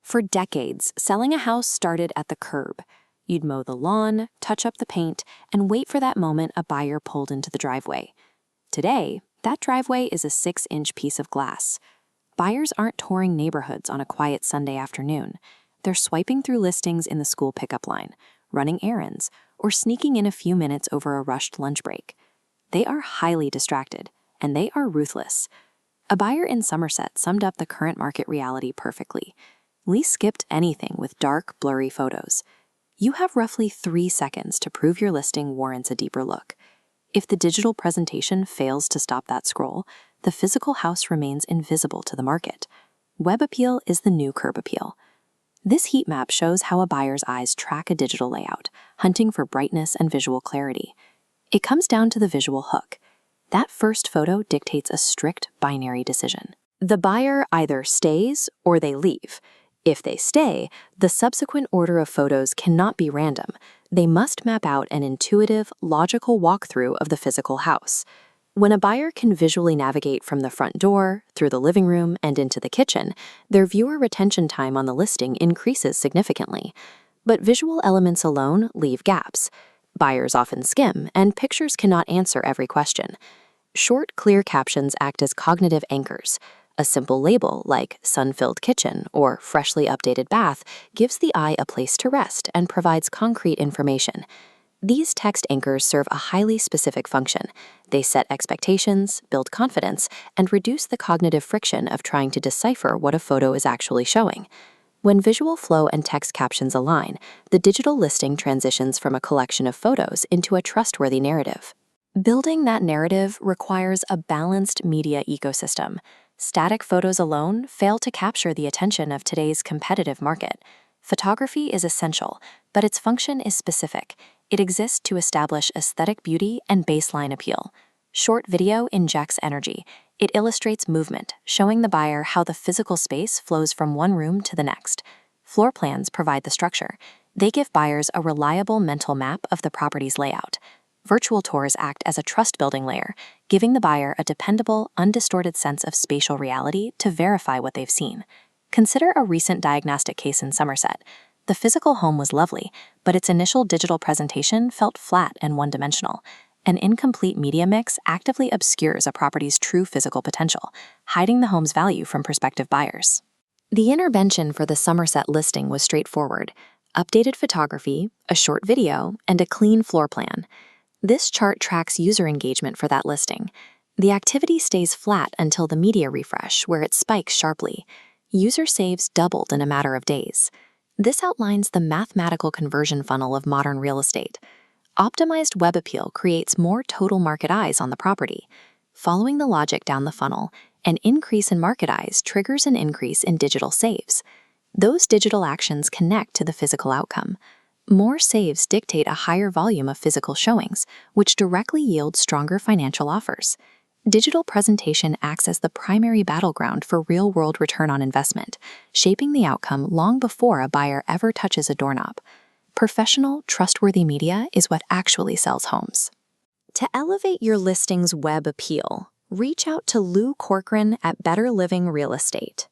For decades, selling a house started at the curb. You'd mow the lawn, touch up the paint, and wait for that moment a buyer pulled into the driveway. Today, that driveway is a 6-inch piece of glass. Buyers aren't touring neighborhoods on a quiet Sunday afternoon. They're swiping through listings in the school pickup line, running errands, or sneaking in a few minutes over a rushed lunch break. They are highly distracted, and they are ruthless. A buyer in Somerset summed up the current market reality perfectly. Lee skipped anything with dark, blurry photos. You have roughly 3 seconds to prove your listing warrants a deeper look. If the digital presentation fails to stop that scroll, the physical house remains invisible to the market. Web appeal is the new curb appeal. This heat map shows how a buyer's eyes track a digital layout, hunting for brightness and visual clarity. It comes down to the visual hook. That first photo dictates a strict binary decision. The buyer either stays or they leave. If they stay, the subsequent order of photos cannot be random. They must map out an intuitive, logical walkthrough of the physical house. When a buyer can visually navigate from the front door, through the living room, and into the kitchen, their viewer retention time on the listing increases significantly. But visual elements alone leave gaps. Buyers often skim, and pictures cannot answer every question. Short, clear captions act as cognitive anchors. A simple label like sun-filled kitchen or freshly updated bath gives the eye a place to rest and provides concrete information. These text anchors serve a highly specific function. They set expectations, build confidence, and reduce the cognitive friction of trying to decipher what a photo is actually showing. When visual flow and text captions align, the digital listing transitions from a collection of photos into a trustworthy narrative. Building that narrative requires a balanced media ecosystem. Static photos alone fail to capture the attention of today's competitive market. Photography is essential, but its function is specific. It exists to establish aesthetic beauty and baseline appeal. Short video injects energy. It illustrates movement, showing the buyer how the physical space flows from one room to the next. Floor plans provide the structure. They give buyers a reliable mental map of the property's layout. Virtual tours act as a trust-building layer, giving the buyer a dependable, undistorted sense of spatial reality to verify what they've seen. Consider a recent diagnostic case in Somerset. The physical home was lovely, but its initial digital presentation felt flat and one-dimensional. An incomplete media mix actively obscures a property's true physical potential, hiding the home's value from prospective buyers. The intervention for the Somerset listing was straightforward: updated photography, a short video, and a clean floor plan. This chart tracks user engagement for that listing. The activity stays flat until the media refresh, where it spikes sharply. User saves doubled in a matter of days. This outlines the mathematical conversion funnel of modern real estate. Optimized web appeal creates more total market eyes on the property. Following the logic down the funnel, an increase in market eyes triggers an increase in digital saves. Those digital actions connect to the physical outcome. More saves dictate a higher volume of physical showings, which directly yield stronger financial offers. Digital presentation acts as the primary battleground for real-world return on investment, shaping the outcome long before a buyer ever touches a doorknob. Professional, trustworthy media is what actually sells homes. To elevate your listing's web appeal, reach out to Lew Corcoran at Better Living Real Estate.